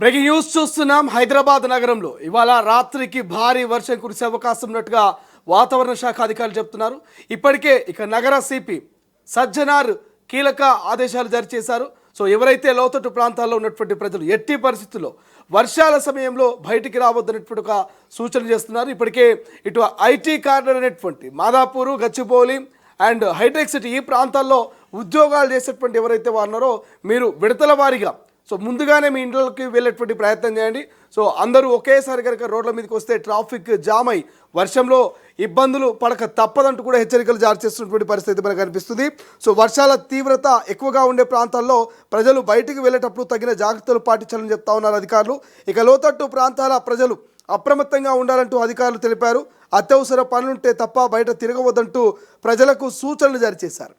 Breaking news చూస్తున్నాం. హైదరాబాద్ నగరంలో ఇవాళ రాత్రికి భారీ వర్షం కురిసే అవకాశం ఉన్నట్టుగా వాతావరణ శాఖ అధికారులు చెప్తున్నారు. ఇప్పటికే నగర సిపి సజ్జనార్ కీలక ఆదేశాలు జారీ చేశారు. సో ఎవరైతే లోతట్టు ప్రాంతాల్లో ఉన్నటువంటి ప్రజలు ఎట్టి పరిస్థితుల్లో వర్షాల సమయంలో బయటికి రావద్దనేటువంటి ఒక సూచన చేస్తున్నారు. ఇప్పటికే ఇటు ఐటీ కారిడార్ అనేటువంటి మాదాపూరు, గచ్చిబౌలి అండ్ హైటెక్ సిటీ ఈ ప్రాంతాల్లో ఉద్యోగాలు చేసేటువంటి ఎవరైతే ఉన్నారో మీరు విడతల వారీగా ముందుగానే మీ ఇంట్లోకి వెళ్ళేటువంటి ప్రయత్నం చేయండి. సో అందరూ ఒకేసారి కనుక రోడ్ల మీదకి వస్తే ట్రాఫిక్ జామ్ అయి వర్షంలో ఇబ్బందులు పడక తప్పదంటూ కూడా హెచ్చరికలు జారీ చేస్తున్నటువంటి పరిస్థితి మనకు కనిపిస్తుంది. సో వర్షాల తీవ్రత ఎక్కువగా ఉండే ప్రాంతాల్లో ప్రజలు బయటికి వెళ్ళేటప్పుడు తగిన జాగ్రత్తలు పాటించాలని చెప్తా ఉన్నారు అధికారులు. లోతట్టు ప్రాంతాల ప్రజలు అప్రమత్తంగా ఉండాలంటూ అధికారులు తెలిపారు. అత్యవసర పనులుంటే తప్ప బయట తిరగవద్దంటూ ప్రజలకు సూచనలు జారీ చేశారు.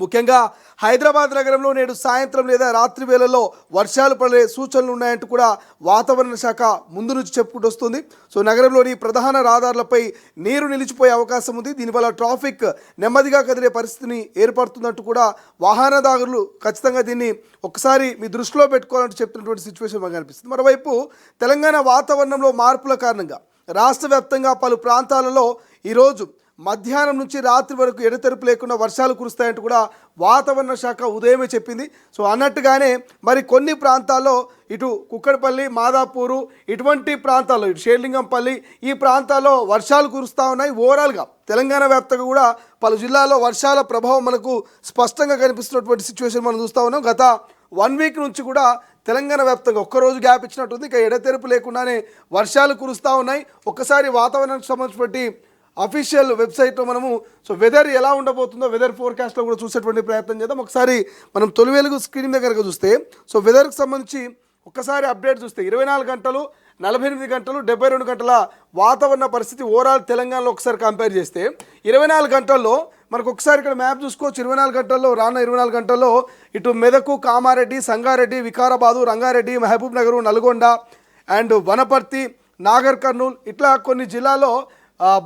ముఖ్యంగా హైదరాబాద్ నగరంలో నేడు సాయంత్రం లేదా రాత్రి వేళల్లో వర్షాలు పడే సూచనలు ఉన్నాయంటూ కూడా వాతావరణ శాఖ ముందు నుంచి చెప్పుకుంటూ వస్తుంది. సో నగరంలోని ప్రధాన రహదారులపై నీరు నిలిచిపోయే అవకాశం ఉంది. దీనివల్ల ట్రాఫిక్ నెమ్మదిగా కదిలే పరిస్థితిని ఏర్పడుతుందంటూ కూడా వాహనదారులు ఖచ్చితంగా దీన్ని ఒకసారి మీ దృష్టిలో పెట్టుకోవాలంటూ చెప్తున్నటువంటి సిచ్యువేషన్ మనకు కనిపిస్తుంది. మరోవైపు తెలంగాణ వాతావరణంలో మార్పుల కారణంగా రాష్ట్ర వ్యాప్తంగా పలు ప్రాంతాలలో ఈరోజు మధ్యాహ్నం నుంచి రాత్రి వరకు ఎడతెరపు లేకుండా వర్షాలు కురుస్తాయంటూ కూడా వాతావరణ శాఖ ఉదయమే చెప్పింది. సో అన్నట్టుగానే మరి కొన్ని ప్రాంతాల్లో ఇటు కుక్కడపల్లి, మాదాపూరు ఇటువంటి ప్రాంతాల్లో, ఇటు షేర్లింగంపల్లి ఈ ప్రాంతాల్లో వర్షాలు కురుస్తూ ఉన్నాయి. ఓవరాల్గా తెలంగాణ వ్యాప్తంగా కూడా పలు జిల్లాల్లో వర్షాల ప్రభావం మనకు స్పష్టంగా కనిపిస్తున్నటువంటి సిచ్యువేషన్ మనం చూస్తూ ఉన్నాం. గత 1 వీక్ నుంచి కూడా తెలంగాణ వ్యాప్తంగా ఒక్కరోజు గ్యాప్ ఇచ్చినట్టుంది. ఎడతెరపు లేకుండానే వర్షాలు కురుస్తూ ఉన్నాయి. ఒక్కసారి వాతావరణానికి సంబంధించి అఫీషియల్ వెబ్సైట్లో మనము వెదర్ ఎలా ఉండబోతుందో వెదర్ ఫోర్కాస్ట్లో కూడా చూసేటువంటి ప్రయత్నం చేద్దాం. ఒకసారి మనం తొలి వెలుగు స్క్రీన్ దగ్గర చూస్తే వెదర్కి సంబంధించి ఒక్కసారి అప్డేట్ చూస్తే 24 గంటలు, 48 గంటలు, 72 గంటల వాతావరణ పరిస్థితి ఓవరాల్ తెలంగాణలో ఒకసారి కంపేర్ చేస్తే 24 గంటల్లో మనకు ఒకసారి ఇక్కడ మ్యాప్ చూసుకోవచ్చు. 24 గంటల్లో రానున్న 24 గంటల్లో ఇటు మెదకు, కామారెడ్డి, సంగారెడ్డి, వికారాబాదు, రంగారెడ్డి, మహబూబ్ నగర్, నల్గొండ అండ్ వనపర్తి, నాగర్ కర్నూల్ ఇట్లా కొన్ని జిల్లాల్లో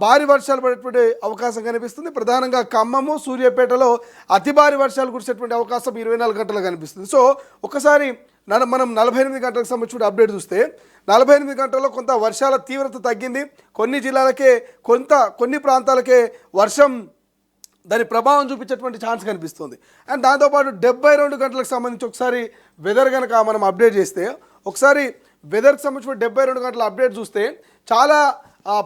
భారీ వర్షాలు పడేటువంటి అవకాశం కనిపిస్తుంది. ప్రధానంగా ఖమ్మము, సూర్యాపేటలో అతి భారీ వర్షాలు కురిసేటువంటి అవకాశం 24 గంటలు కనిపిస్తుంది. సో ఒకసారి మనం 48 గంటలకు సంబంధించిన అప్డేట్ చూస్తే 48 గంటల్లో కొంత వర్షాల తీవ్రత తగ్గింది. కొన్ని జిల్లాలకే కొన్ని ప్రాంతాలకే వర్షం దాని ప్రభావం చూపించేటువంటి ఛాన్స్ కనిపిస్తుంది. అండ్ దాంతోపాటు 72 గంటలకు సంబంధించి ఒకసారి వెదర్ కనుక మనం అప్డేట్ చేస్తే ఒకసారి వెదర్కి సంబంధించిన 72 గంటల అప్డేట్ చూస్తే చాలా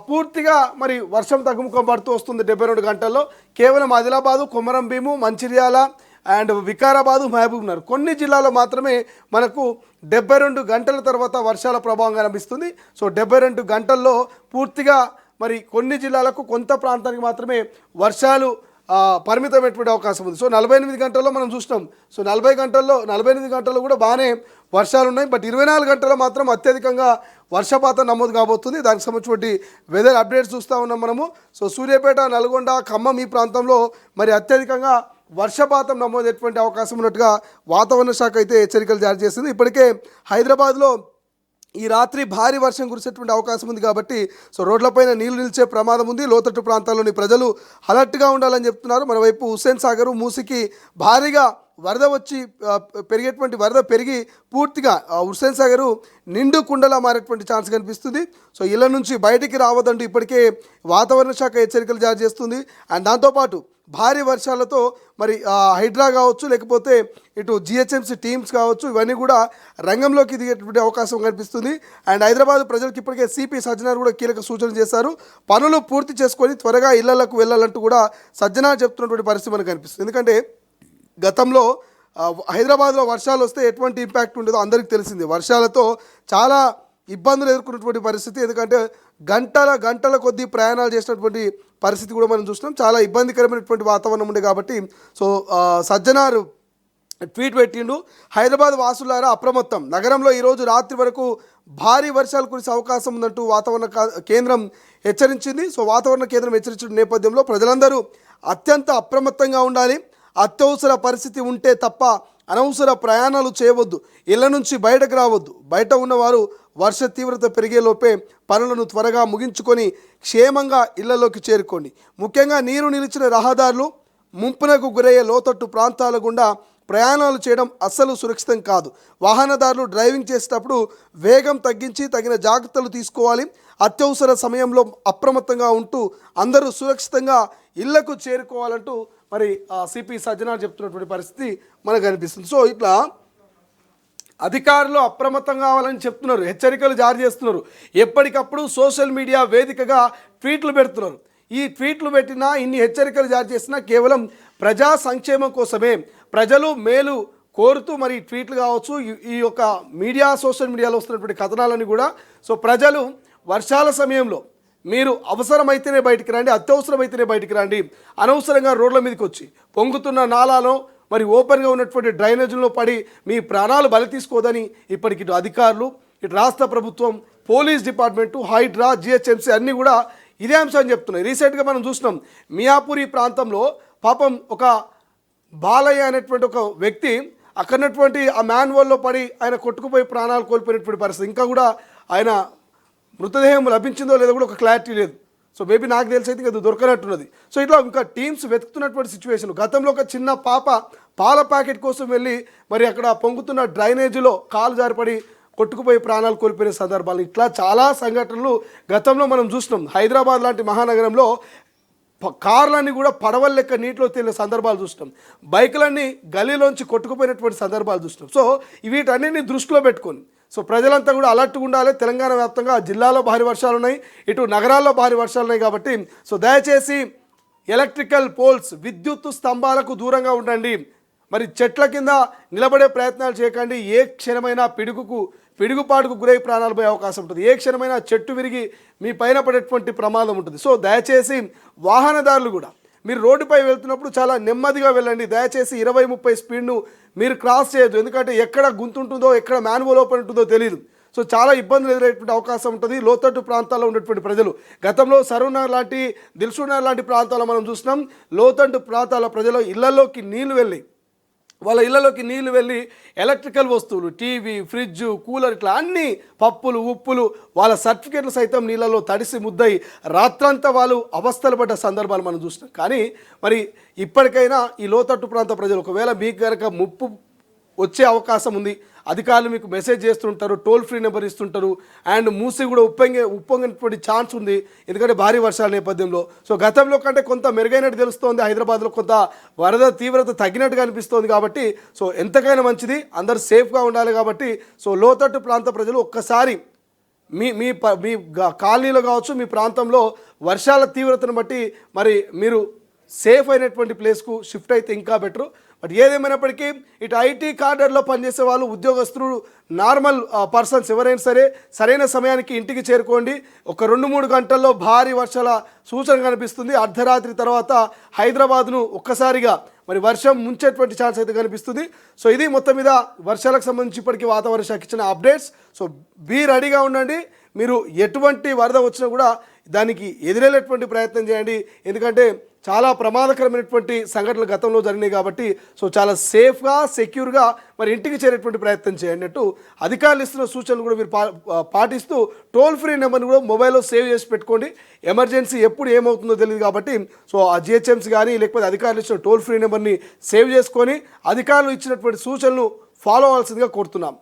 పూర్తిగా మరి వర్షం తగ్గుముఖం పడుతూ వస్తుంది. 72 గంటల్లో కేవలం ఆదిలాబాదు, కొమరం భీము, మంచిర్యాల అండ్ వికారాబాదు, మహబూబ్ నగర్ కొన్ని జిల్లాలో మాత్రమే మనకు 72 గంటల తర్వాత వర్షాల ప్రభావం కనిపిస్తుంది. సో 72 గంటల్లో పూర్తిగా మరి కొన్ని జిల్లాలకు కొంత ప్రాంతానికి మాత్రమే వర్షాలు పరిమితమైనటువంటి అవకాశం ఉంది. సో 48 గంటల్లో మనం చూసినాం. సో 48 గంటల్లో కూడా బాగానే వర్షాలు ఉన్నాయి. బట్ 24 గంటల్లో మాత్రం అత్యధికంగా వర్షపాతం నమోదు కాబోతుంది. దానికి సంబంధించి వెదర్ అప్డేట్స్ చూస్తూ ఉన్నాం మనము. సో సూర్యాపేట, నల్గొండ, ఖమ్మం ఈ ప్రాంతంలో మరి అత్యధికంగా వర్షపాతం నమోదయ్యేటువంటి అవకాశం ఉన్నట్టుగా వాతావరణ శాఖ అయితే హెచ్చరికలు జారీ చేసింది. ఇప్పటికే హైదరాబాద్లో ఈ రాత్రి భారీ వర్షం కురిసేటువంటి అవకాశం ఉంది కాబట్టి రోడ్లపైన నీళ్లు నిలిచే ప్రమాదం ఉంది. లోతట్టు ప్రాంతాల్లోని ప్రజలు అలర్ట్గా ఉండాలని చెప్తున్నారు. మరోవైపు హుస్సేన్ సాగరు, మూసికి భారీగా వరద పెరిగి పూర్తిగా హుస్సేన్ సాగరు నిండు కుండలా మారేటువంటి ఛాన్స్ కనిపిస్తుంది. సో ఇళ్ల నుంచి బయటికి రావద్దంటూ ఇప్పటికే వాతావరణ శాఖ హెచ్చరికలు జారీ చేస్తుంది. అండ్ దాంతోపాటు భారీ వర్షాలతో మరి హైడ్రా కావచ్చు, లేకపోతే ఇటు జిహెచ్ఎంసీ టీమ్స్ కావచ్చు, ఇవన్నీ కూడా రంగంలోకి దిగేటువంటి అవకాశం కనిపిస్తుంది. అండ్ హైదరాబాద్ ప్రజలకు ఇప్పటికే సిపి సజ్జనార్ కూడా కీలక సూచనలు చేశారు. పనులు పూర్తి చేసుకొని త్వరగా ఇళ్లకు వెళ్ళాలంటూ కూడా సజ్జనార్ చెప్తున్నటువంటి పరిస్థితి మనకు కనిపిస్తుంది. ఎందుకంటే గతంలో హైదరాబాద్లో వర్షాలు వస్తే ఎటువంటి ఇంపాక్ట్ ఉండదో అందరికీ తెలిసింది. వర్షాలతో చాలా ఇబ్బందులు ఎదుర్కొన్నటువంటి పరిస్థితి. ఎందుకంటే గంటల కొద్దీ ప్రయాణాలు చేసినటువంటి పరిస్థితి కూడా మనం చూస్తున్నాం. చాలా ఇబ్బందికరమైనటువంటి వాతావరణం ఉండే కాబట్టి సజ్జనారు ట్వీట్ పెట్టిండు. హైదరాబాద్ వాసులారా అప్రమత్తం, నగరంలో ఈరోజు రాత్రి వరకు భారీ వర్షాలు కురిసే అవకాశం ఉందంటూ వాతావరణ కేంద్రం హెచ్చరించింది. సో వాతావరణ కేంద్రం హెచ్చరించిన నేపథ్యంలో ప్రజలందరూ అత్యంత అప్రమత్తంగా ఉండాలి. అత్యవసర పరిస్థితి ఉంటే తప్ప అనవసర ప్రయాణాలు చేయవద్దు. ఇళ్ల నుంచి బయటకు రావద్దు. బయట ఉన్నవారు వర్ష తీవ్రత పెరిగేలోపే పనులను త్వరగా ముగించుకొని క్షేమంగా ఇళ్లలోకి చేరుకోండి. ముఖ్యంగా నీరు నిలిచిన రహదారులు, ముంపునకు గురయ్యే లోతట్టు ప్రాంతాల గుండా ప్రయాణాలు చేయడం అస్సలు సురక్షితం కాదు. వాహనదారులు డ్రైవింగ్ చేసేటప్పుడు వేగం తగ్గించి తగిన జాగ్రత్తలు తీసుకోవాలి. అత్యవసర సమయంలో అప్రమత్తంగా ఉంటూ అందరూ సురక్షితంగా ఇళ్లకు చేరుకోవాలంటూ మరి సిపి సజ్జనార్ చెప్తున్నటువంటి పరిస్థితి మనకు కనిపిస్తుంది. సో ఇట్లా అధికారులు అప్రమత్తం కావాలని చెప్తున్నారు, హెచ్చరికలు జారీ చేస్తున్నారు. ఎప్పటికప్పుడు సోషల్ మీడియా వేదికగా ట్వీట్లు పెడుతున్నారు. ఈ ట్వీట్లు పెట్టినా ఇన్ని హెచ్చరికలు జారీ చేసినా కేవలం ప్రజా సంక్షేమం కోసమే, ప్రజలు మేలు కోరుతూ మరి ట్వీట్లు కావచ్చు, ఈ యొక్క మీడియా సోషల్ మీడియాలో వస్తున్నటువంటి కథనాలని కూడా సో ప్రజలు వర్షాల సమయంలో మీరు అవసరమైతేనే బయటికి రండి, అత్యవసరమైతేనే బయటికి రండి, అనవసరంగా రోడ్ల మీదకి వచ్చి పొంగుతున్న నాలాలో మరి ఓపెన్గా ఉన్నటువంటి డ్రైనేజీలో పడి మీ ప్రాణాలు బలి తీసుకోదని ఇప్పటికి ఇటు అధికారులు, ఇటు రాష్ట్ర ప్రభుత్వం, పోలీస్ డిపార్ట్మెంటు, హైడ్రా, జిహెచ్ఎంసీ అన్నీ కూడా ఇదే అంశాన్ని చెప్తున్నాయి. రీసెంట్గా మనం చూసినాం మియాపూర్ ప్రాంతంలో పాపం ఒక బాలయ్య అనేటువంటి ఒక వ్యక్తి అక్కడటువంటి ఆ మ్యాన్వల్లో పడి ఆయన కొట్టుకుపోయి ప్రాణాలు కోల్పోయినటువంటి పరిస్థితి. ఇంకా కూడా ఆయన మృతదేహం లభించిందో లేదో కూడా ఒక క్లారిటీ లేదు. సో మేబీ నాకు తెలిసి అయితే ఇంకా దొరకనట్టున్నది. సో ఇట్లా ఇంకా టీమ్స్ వెతుకుతున్నటువంటి సిచ్యువేషన్. గతంలో ఒక చిన్న పాప పాల ప్యాకెట్ కోసం వెళ్ళి మరి అక్కడ పొంగుతున్న డ్రైనేజీలో కాలు జారిపడి కొట్టుకుపోయి ప్రాణాలు కోల్పోయిన సందర్భాలు, ఇట్లా చాలా సంఘటనలు గతంలో మనం చూసినాం. హైదరాబాద్ లాంటి మహానగరంలో కార్లన్నీ కూడా పడవల లెక్క నీటిలో తేలిన సందర్భాలు చూసినాం. బైకులన్నీ గలీలోంచి కొట్టుకుపోయినటువంటి సందర్భాలు చూసినాం. సో వీటన్నిటిని దృష్టిలో పెట్టుకొని సో ప్రజలంతా కూడా అలర్ట్గా ఉండాలి. తెలంగాణ వ్యాప్తంగా జిల్లాలో భారీ వర్షాలు ఉన్నాయి, ఇటు నగరాల్లో భారీ వర్షాలు ఉన్నాయి. కాబట్టి సో దయచేసి ఎలక్ట్రికల్ పోల్స్, విద్యుత్ స్తంభాలకు దూరంగా ఉండండి. మరి చెట్ల కింద నిలబడే ప్రయత్నాలు చేయకండి. ఏ క్షణమైనా పిడుగుపాటుకు గురై ప్రాణాలు పోయే అవకాశం ఉంటుంది. ఏ క్షణమైనా చెట్టు విరిగి మీ పైన పడేటువంటి ప్రమాదం ఉంటుంది. సో దయచేసి వాహనదారులు కూడా మీరు రోడ్డుపై వెళ్తున్నప్పుడు చాలా నెమ్మదిగా వెళ్ళండి. దయచేసి 20-30 స్పీడ్ను మీరు క్రాస్ చేయొద్దు. ఎందుకంటే ఎక్కడ గుంతుంటుందో, ఎక్కడ మ్యాన్వల్ ఓపెన్ ఉంటుందో తెలియదు. సో చాలా ఇబ్బందులు ఎదురయ్యేటువంటి అవకాశం ఉంటుంది. లోతట్టు ప్రాంతాల్లో ఉన్నటువంటి ప్రజలు, గతంలో సరూనగర్ లాంటి, దిల్సుఖ్నగర్ లాంటి ప్రాంతాల్లో మనం చూసినాం. లోతట్టు ప్రాంతాల ప్రజలు ఇళ్లలోకి నీళ్లు వెళ్ళి ఎలక్ట్రికల్ వస్తువులు, టీవీ, ఫ్రిడ్జ్, కూలర్, ఇట్లా అన్ని పప్పులు, ఉప్పులు, వాళ్ళ సర్టిఫికేట్లు సైతం నీళ్ళలో తడిసి ముద్దయి రాత్రంతా వాళ్ళు అవస్థలు పడ్డ సందర్భాలు మనం చూసినాం. కానీ మరి ఇప్పటికైనా ఈ లోతట్టు ప్రాంత ప్రజలు ఒకవేళ మీకు కనుక ముప్పు వచ్చే అవకాశం ఉంది, అధికారులు మీకు మెసేజ్ చేస్తుంటారు, టోల్ ఫ్రీ నెంబర్ ఇస్తుంటారు. అండ్ మూసి కూడా ఉప్పొంగినటువంటి ఛాన్స్ ఉంది, ఎందుకంటే భారీ వర్షాల నేపథ్యంలో. సో గతంలో కంటే కొంత మెరుగైనట్టు తెలుస్తోంది. హైదరాబాద్లో కొంత వరద తీవ్రత తగ్గినట్టుగా అనిపిస్తోంది. కాబట్టి సో ఎంతకైనా మంచిది, అందరూ సేఫ్గా ఉండాలి. కాబట్టి సో లోతట్టు ప్రాంత ప్రజలు ఒక్కసారి మీ కాలనీలో కావచ్చు, మీ ప్రాంతంలో వర్షాల తీవ్రతను బట్టి మరి మీరు సేఫ్ అయినటువంటి ప్లేస్కు షిఫ్ట్ అయితే ఇంకా బెటరు. బట్ ఏదేమైనప్పటికీ ఇటు ఐటీ కార్డర్లో పనిచేసే వాళ్ళు, ఉద్యోగస్తులు, నార్మల్ పర్సన్స్ ఎవరైనా సరే సరైన సమయానికి ఇంటికి చేరుకోండి. ఒక 2-3 గంటల్లో భారీ వర్షాల సూచన కనిపిస్తుంది. అర్ధరాత్రి తర్వాత హైదరాబాద్ను ఒక్కసారిగా మరి వర్షం ముంచేటువంటి ఛాన్స్ అయితే కనిపిస్తుంది. సో ఇది మొత్తం మీద వర్షాలకు సంబంధించి ఇప్పటికీ వాతావరణ శాఖ ఇచ్చిన అప్డేట్స్. సో బీ రెడీగా ఉండండి. మీరు ఎటువంటి వరద వచ్చినా కూడా దానికి ఎదురెళ్ళేటువంటి ప్రయత్నం చేయండి. ఎందుకంటే చాలా ప్రమాదకరమైనటువంటి సంఘటనలు గతంలో జరిగినాయి. కాబట్టి సో చాలా సేఫ్గా, సెక్యూర్గా మరి ఇంటికి చేరేటువంటి ప్రయత్నం చేయండి అంటూ అధికారులు ఇస్తున్న సూచనలు కూడా మీరు పాటిస్తూ టోల్ ఫ్రీ నెంబర్ని కూడా మొబైల్లో సేవ్ చేసి పెట్టుకోండి. ఎమర్జెన్సీ ఎప్పుడు ఏమవుతుందో తెలియదు. కాబట్టి సో ఆ జిహెచ్ఎంసీ కానీ లేకపోతే అధికారులు ఇచ్చిన టోల్ ఫ్రీ నెంబర్ని సేవ్ చేసుకొని అధికారులు ఇచ్చినటువంటి సూచనలు ఫాలో అవ్వాల్సిందిగా కోరుతున్నాం.